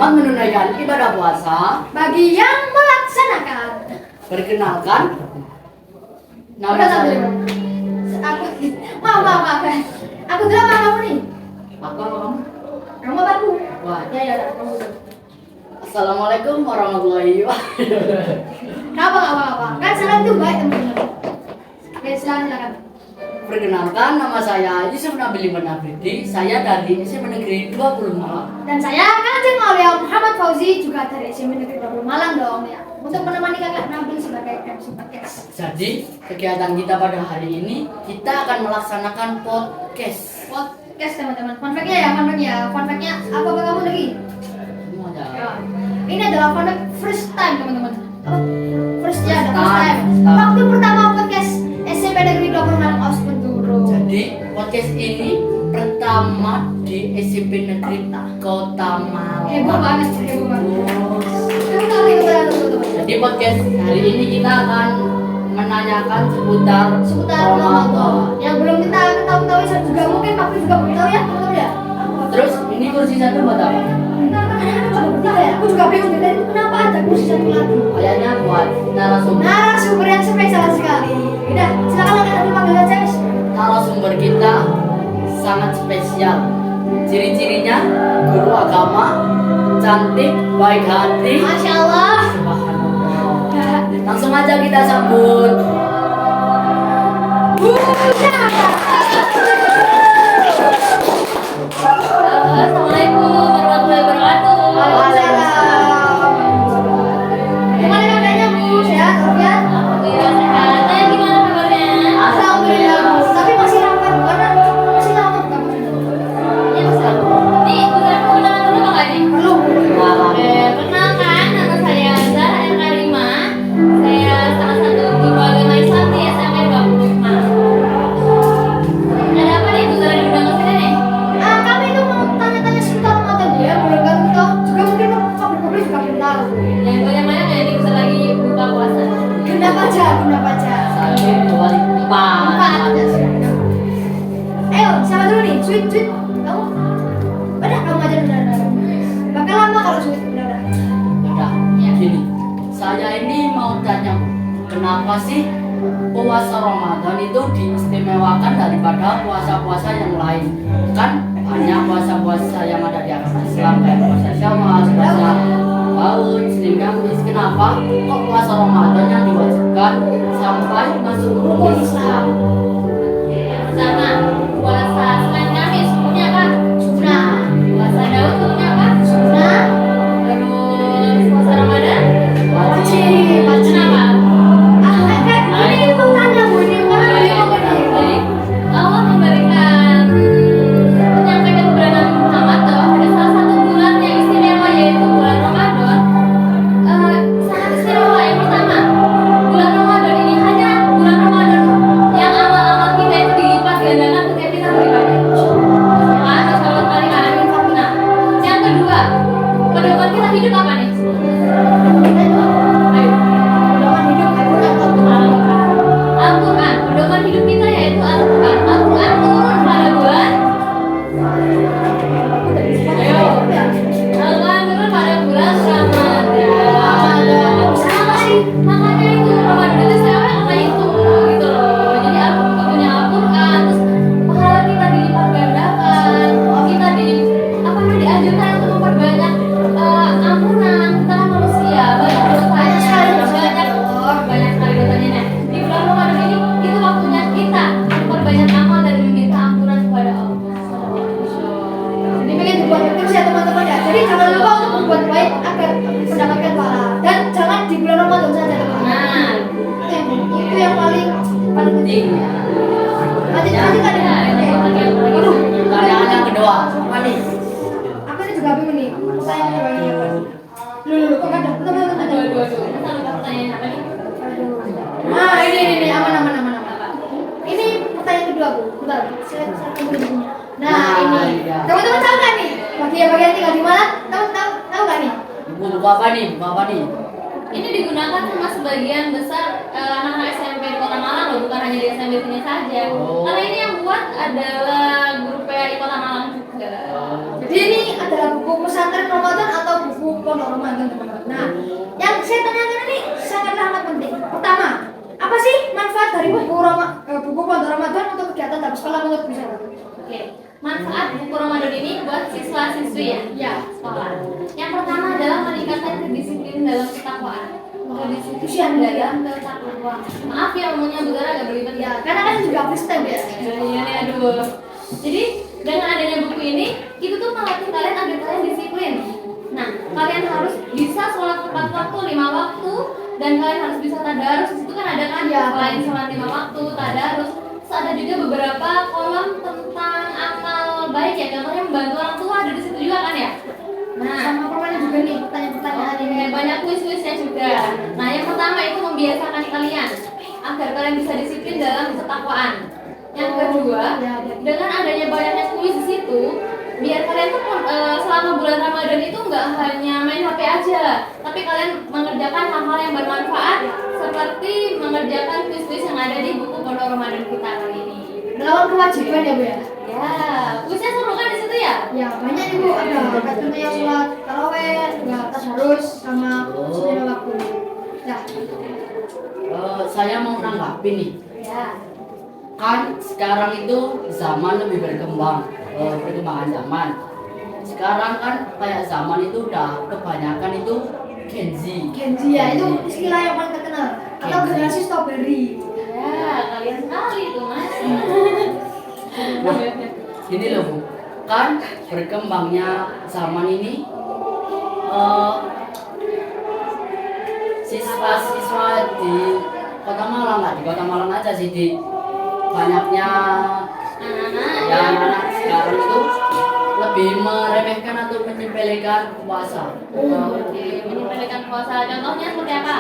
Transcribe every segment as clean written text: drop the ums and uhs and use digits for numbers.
selamat menunaikan ibadah puasa bagi yang melaksanakan. Perkenalkan, nama Udah tak saya. boleh. Maaf. Aku dulu sama kamu nih. Apa kamu? Kamu apa aku? Wah. Ya, kamu dulu. Assalamualaikum warahmatullahi wabarakatuh. Apa. Kan salam itu baik teman-teman. Oke, silakan. Perkenalkan, nama saya Yusuf Nabil Iman Afridi. Saya dari SMA Negeri 20 Malang. Dan saya Kanjeng Aulia Muhammad Fauzi, juga dari SMA Negeri 20 Malang dong ya. Untuk menemani kakak Nabil sebagai MC podcast. Jadi, kegiatan kita pada hari ini, kita akan melaksanakan podcast. Podcast teman-teman. Fun fact-nya apa kamu lagi? Semua ada. Ya. Ini adalah fun fact first time teman-teman. Apa? First time. Time. Waktu pertama podcast SMP Negeri 20 Malang Ospenduro. Jadi, podcast ini pertama di SMP Negeri Kota Malang. Heboh banget. Jadi podcast hari ini kita akan menanyakan seputar Ramadan. Yang belum kita ketahui saya juga mungkin Papi juga belum tahu ya, betul ya? Terus ini kursi satu buat apa? Aku juga bingung dari itu kenapa ada kursi satu lagi. Kayaknya buat narasumber. Narasumber yang spesial sekali. Udah, silakan nanti panggil aja. Narasumber kita sangat spesial. Ciri-cirinya guru agama, cantik, baik hati. Masya Allah. Subhanallah. Langsung aja kita sambut. Assalamualaikum warahmatullahi wabarakatuh. Waalaikumsalam. Gimana kabarnya Bu? Sehat, Alfian? Alhamdulillah sehat. Saya gimana kabarnya? Alhamdulillah Bu. Tapi masih lapar karena masih lama buka puasa. Ya Ustaz. Nih, boleh aku kenalan dulu Bang Adi? Perlu. Oke, perkenalkan nama saya Zahra El Karima. Saya salah satu guru agama Islam di SMP 20 Malang. Ada apa nih Bu Zahra diundang ke sini nih? Kami itu mau tanya-tanya seputar Ramadan Bu ya. Belum kan tahu. Juga mungkin publik juga belum tahu. Yang banyak-banyak ya ini bisa lagi buka puasa. Genap aja. 1, 2, 3, 4. Empat. Ayo, siapa dulu nih? Sweet. Kamu? Udah, kamu aja udah. Bakal lama kalau sweet udah. Udah, gini. Saya ini mau tanya, Bu, kenapa sih puasa Ramadan itu diistimewakan daripada puasa-puasa yang lain? Kan banyak puasa-puasa yang ada di agama Islam kayak puasa Syawal, puasa Paut, Senin Kamis. Kenapa kok puasa Ramadan yang diwajibkan sampai masuk rukun Islam? Yang pertama, puasa Senin Kamis punya apa? Sunnah. Puasa Daud punya apa? Sunnah. Terus puasa Ramadan? Wajib. Kenapa? Ini pertanyaan Bu ini karena bingung ini. Jadi Allah memberikan menyampaikan kepada Nabi Muhammad bahwa ada salah satu bulan yang istimewa yaitu bulan Ramadan. Sangat istimewa. Yang pertama, bulan Ramadan ini hanya bulan Ramadan yang amal-amal kita itu dilipat gandakan ketika kita beribadah. Ada sholat kali kali. Nah, yang kedua, pedoman kita hidup apa nih? Ayo. Al-Quran, pedoman hidup kita yaitu Al-Quran. Al-Quran turun pada bulan. Ayo. Al-Quran turun pada bulan Ramadan. Makanya itu Ramadan itu siapa yang itu gitu loh. Jadi punya Al-Quran, terus pahala kita dilipat gandakan. Kita dianjurkan untuk memperbanyak ampunan. Kita kan manusia, banyak sekali dosanya. Nah, di bulan Ramadan ini itu waktunya kita memperbanyak amal dan meminta ampunan kepada Allah. Jadi pengen dibuat terus ya teman-teman ya. Jadi jangan lupa untuk berbuat baik agar mendapatkan pahala. Dan jangan di bulan Ramadan saja teman-teman. Nah, Itu yang paling penting. Lanjut tadi. Aduh, Pertanyaan yang kedua, apa nih? aku ini juga bingung nih. Pertanyaan kedua ini apa? Lu kok ada? Tunggu. aduh. Kita lupa pertanyaan apa nih? Nah, ini aman. Ini pertanyaan kedua Bu. Bentar, saya tunggu di sini. Nah, ini. Iya. Teman-teman tahu nggak nih? Bagian tinggal di mana? Tahu nggak nih? Buku apa nih? ini digunakan sama sebagian besar anak-anak SMP di Kota Malang loh, bukan hanya di SMP sini saja. Karena ini yang buat adalah guru PAI Kota Malang juga. Jadi ini adalah buku pesantren Ramadan atau buku pondok Ramadan teman-teman. Nah, yang saya tanyakan ini sangatlah amat penting. Pertama, apa sih manfaat dari buku pondok Ramadan untuk kegiatan dalam sekolah menurut Bu Sarah? Oke, manfaat buku Ramadan ini buat siswa-siswi ya sekolah. Yang pertama adalah meningkatkan kedisiplinan dalam ketakwaan. Kedisiplinan dalam ketakwaan. Maaf ya umumnya Bu Sarah agak berlibat Ya, karena kan juga freestyle ya. Iya nih aduh. Jadi dengan adanya buku ini, itu tuh melatih kalian agar kalian disiplin. Nah, kalian harus bisa sholat tepat waktu 5 waktu dan kalian harus bisa tadarus. Di situ kan ada kan Ya, selain sholat 5 waktu, tadarus. Terus ada juga beberapa kolom tentang amal baik ya, contohnya membantu orang tua ada di situ juga kan ya. Nah, Sama permainan juga nih pertanyaan-pertanyaan ini. banyak kuis-kuisnya juga. Nah, yang pertama itu membiasakan kalian agar kalian bisa disiplin dalam ketakwaan. Yang kedua, dengan adanya banyaknya kuis di situ, biar kalian tuh selama bulan Ramadan itu nggak hanya main HP aja, tapi kalian mengerjakan hal-hal yang bermanfaat seperti mengerjakan kuis-kuis yang ada di buku pondok Ramadan kita kali ini. Melawan kewajiban ya Bu ya? Ya, kuisnya seru kan di situ ya? Ya, banyak nih Bu, ada contohnya sholat taraweh, ya tadarus sama sholat waktu. Ya, Saya mau nanggapi nih. Ya. Kan sekarang itu zaman lebih berkembang, perkembangan zaman. Sekarang kan kayak zaman itu udah kebanyakan itu Gen Z. Genzi ya, itu istilah yang paling terkenal. Atau Gen Z. generasi strawberry. Ya, kalian sekali tuh mas. Nah, gini loh Bu, kan berkembangnya zaman ini siswa-siswa di Kota Malang, nggak di Kota Malang aja sih, di banyaknya Anak-anak yang anak sekarang itu lebih meremehkan atau menyepelekan puasa. Oke, menyepelekan puasa. Contohnya seperti apa?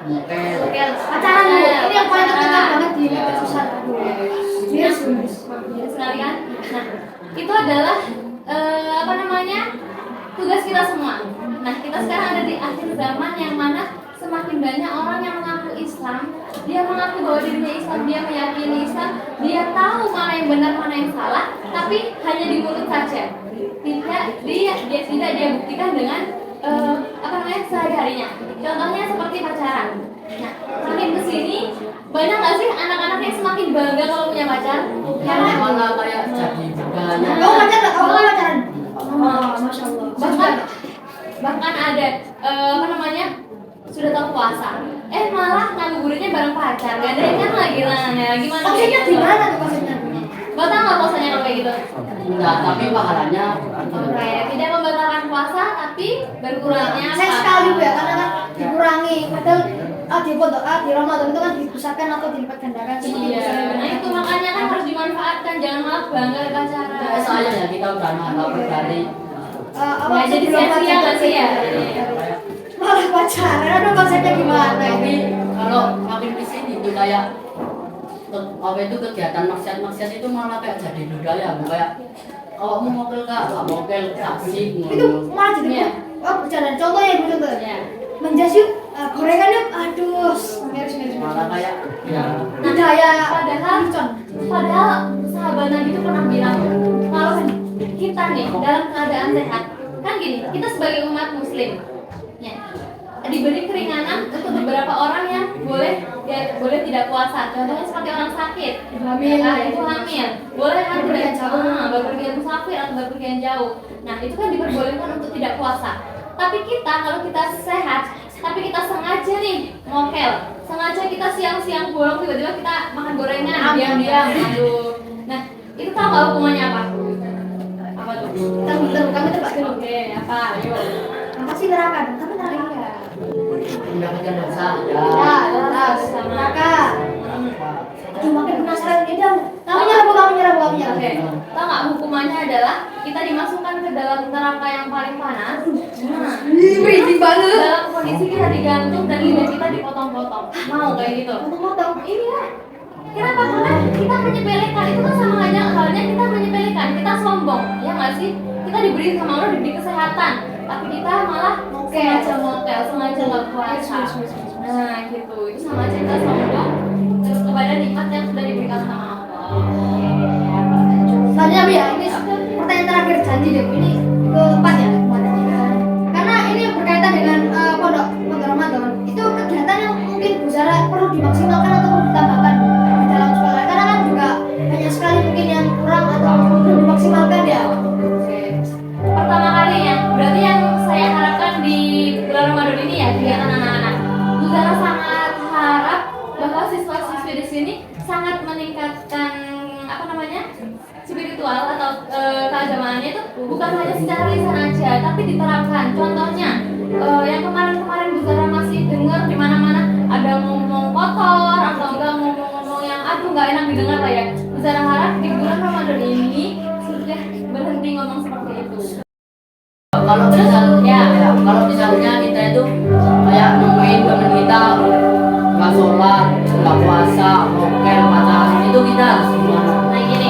Mungkin Pacaran Bu, ini yang paling terkenal banget di media sosial. Miris, miris. Ya sekali kan. Nah, itu adalah apa namanya tugas kita semua. Nah, kita sekarang ada di akhir zaman yang mana semakin banyak orang yang mengaku Islam, dia mengaku bahwa dirinya Islam, dia meyakini Islam, dia tahu mana yang benar mana yang salah, tapi hanya di mulut saja. Dia tidak dia buktikan dengan apa namanya sehari-harinya. Contohnya seperti pacaran. Nah, makin kesini banyak nggak sih anak-anak yang semakin bangga kalau punya pacar? yang mana kayak jadi budaya. Kamu pacaran nggak? Kamu pacaran? Oh, Masya Allah. bahkan ada apa namanya sudah tahu puasa, malah ngabuburitnya bareng pacar, gak ada yang lagi lah ya gimana? Konsepnya gimana tuh konsepnya? Batal nggak puasanya kalau kayak gitu? Enggak, tapi pahalanya Oke, tidak membatalkan puasa tapi berkurangnya. Saya sekali Bu ya, karena kan dikurangi. Padahal di pondok di Ramadan itu kan dibesarkan atau dilipat gandakan. Iya, nah itu makanya kan harus dimanfaatkan, jangan malah bangga pacaran. saya ya kita udah nganggap dari Ya, jadi sia-sia nggak sih ya? Malah pacaran, aduh konsepnya gimana tapi ini? kalau makin kesini tuh kayak apa itu kegiatan maksiat-maksiat itu malah kayak jadi budaya, kayak kalau mau mokel kak, mokel taksi Itu malah jadi Iya. bercanda. Contohnya Bu, contoh. Ya. Menjas yuk, gorengan yuk, aduh, miris. malah kayak ya Budaya Padahal sahabat Nabi itu pernah bilang kalau kita nih dalam keadaan sehat, kan gini, kita sebagai umat muslim ya, diberi keringanan untuk beberapa orang yang boleh tidak puasa. Contohnya seperti orang sakit, Hamil. ibu hamil, boleh kan Bepergian jauh. bepergian musafir atau bepergian jauh. Nah, itu kan diperbolehkan untuk tidak puasa. Tapi kita kalau kita sehat, tapi kita sengaja nih mokel, sengaja kita siang-siang bolong tiba-tiba kita makan gorengan diam-diam. Aduh. Nah, itu tahu nggak hukumannya apa? Apa tuh? Kami tebak dulu. Oke, apa? Ayo. Apa sih neraka? Tapi neraka. mendapatkan dosa Ya, ya. jelas. Neraka. Hmm. Aduh, makin penasaran ini dong. Kamu nyerah Bu. Oke, tahu nggak hukumannya adalah kita dimasukkan ke dalam neraka yang paling panas. Nah, Berisik banget. dalam kondisi kita digantung dan lidah kita dipotong-potong. Mau kayak gitu? Potong-potong. Iya. Kenapa? Karena kita menyepelekan, itu kan sama aja halnya kita menyepelekan, kita sombong, ya nggak sih? Kita diberi sama Allah diberi kesehatan, tapi kita malah sengaja motel, sengaja nggak puasa. Nah gitu, itu sama aja kita sombong terus kepada nikmat yang sudah diberikan sama Allah. Selanjutnya Bu ya, ini pertanyaan terakhir janji deh Bu. Ini keempat ya pertanyaannya. Karena ini berkaitan dengan pondok Ramadan. Itu kegiatan yang mungkin Bu Zara perlu dimaksimalkan atau perlu ditambahkan di dalam sekolah. Karena kan juga banyak sekali mungkin yang kurang atau perlu dimaksimalkan ya. Pertama kali ya, berarti yang saya harapkan di bulan Ramadan ini ya kegiatan anak-anak. Bu Zara sangat harap bahwa siswa-siswi di sini sangat meningkatkan apa namanya spiritual atau keagamaannya itu bukan hanya secara lisan aja, tapi diterapkan. Contohnya yang kemarin-kemarin Bu Zara masih dengar di mana-mana ada ngomong kotor atau enggak ngomong-ngomong yang aduh nggak enak didengar lah ya. Bu Zara harap di bulan Ramadan ini sudah berhenti ngomong seperti itu. Kalau misalnya kita itu kayak nemuin temen kita nggak sholat, nggak puasa, mokel, pacaran, itu kita harus gimana? Nah gini,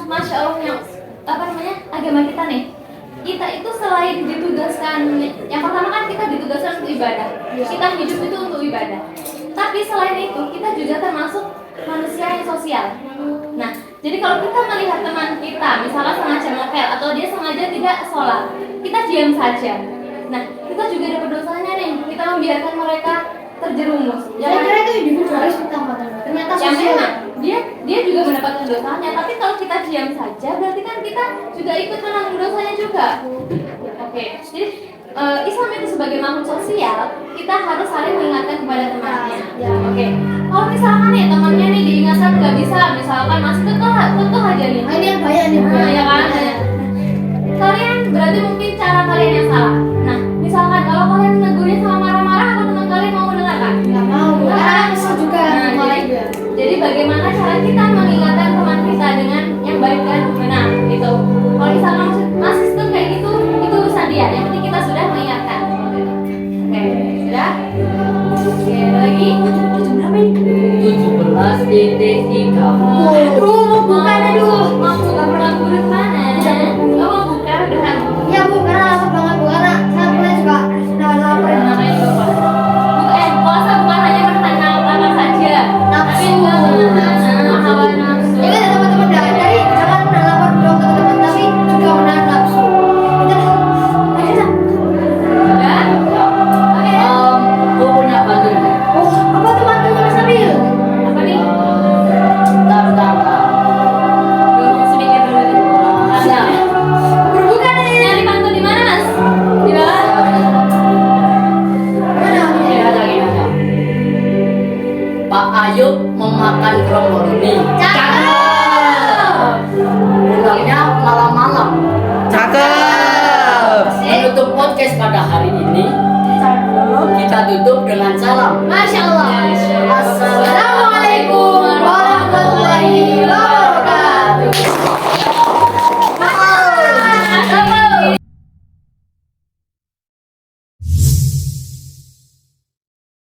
masya Allah yang apa namanya agama kita nih, kita itu selain ditugaskan, yang pertama kan kita ditugaskan untuk ibadah, kita hidup itu untuk ibadah. Tapi selain itu kita juga termasuk manusia yang sosial. Nah, jadi kalau kita melihat teman kita, misalnya sengaja mokel atau dia sengaja tidak sholat, kita diam saja. Nah, kita juga ada dosanya nih, kita membiarkan mereka terjerumus. Saya kira itu individualis pertama. Ternyata Ya sosial. memang dia juga mendapatkan dosanya, tapi kalau kita diam saja berarti kan kita juga ikut menanggung dosanya juga. Oke, jadi Islam itu sebagai makhluk sosial, kita harus saling mengingatkan kepada temannya. Ya. Oke, kalau misalkan nih temannya nih diingatkan nggak bisa, misalkan masih kekeh aja nih. Nah, ini yang bahaya nih Bu. Nah, ya kan? Kalian berarti mungkin cara kalian yang salah. Nah, misalkan kalau kalian negurnya sama marah-marah, apa teman kalian mau mendengarkan? Nggak mau Bu. Karena kesel juga. Nah, jadi bagaimana cara kita mengingatkan teman kita dengan yang baik dan benar gitu. Kalau misalkan masih stuck kayak gitu, itu urusan dia. Yang penting kita sudah mengingatkan. Oke, sudah? Oke, ada lagi? Berapa ini? 17.3. Aduh, mau buka aduh. Mau buka perang mana? Oh, mau buka udahan. Ya Bu, karena lapar banget Bu. Karena saya pernah juga lapar. Namanya juga puasa. Puasa bukan hanya menahan lapar saja, tapi juga menahan hawa nafsu. Ya kan ya teman-teman, jadi jangan menahan lapar dong teman-teman, tapi juga menahan nafsu. Itu akhirnya. Sudah? Oke. Gue punya pantun. Oh, apa tuh mantunya Mas Nabil? Apa nih? Bentar. Dorong sedikit dulu nih. Ada. Berbuka nih. Nyari pantun di mana, Mas? Di bawah. Mana? Gini aja. Pak Ayub memakan kromoroni. Pulangnya malam-malam. Cakep. Menutup podcast pada hari ini, kita tutup dengan salam. Masya Allah. Assalamualaikum.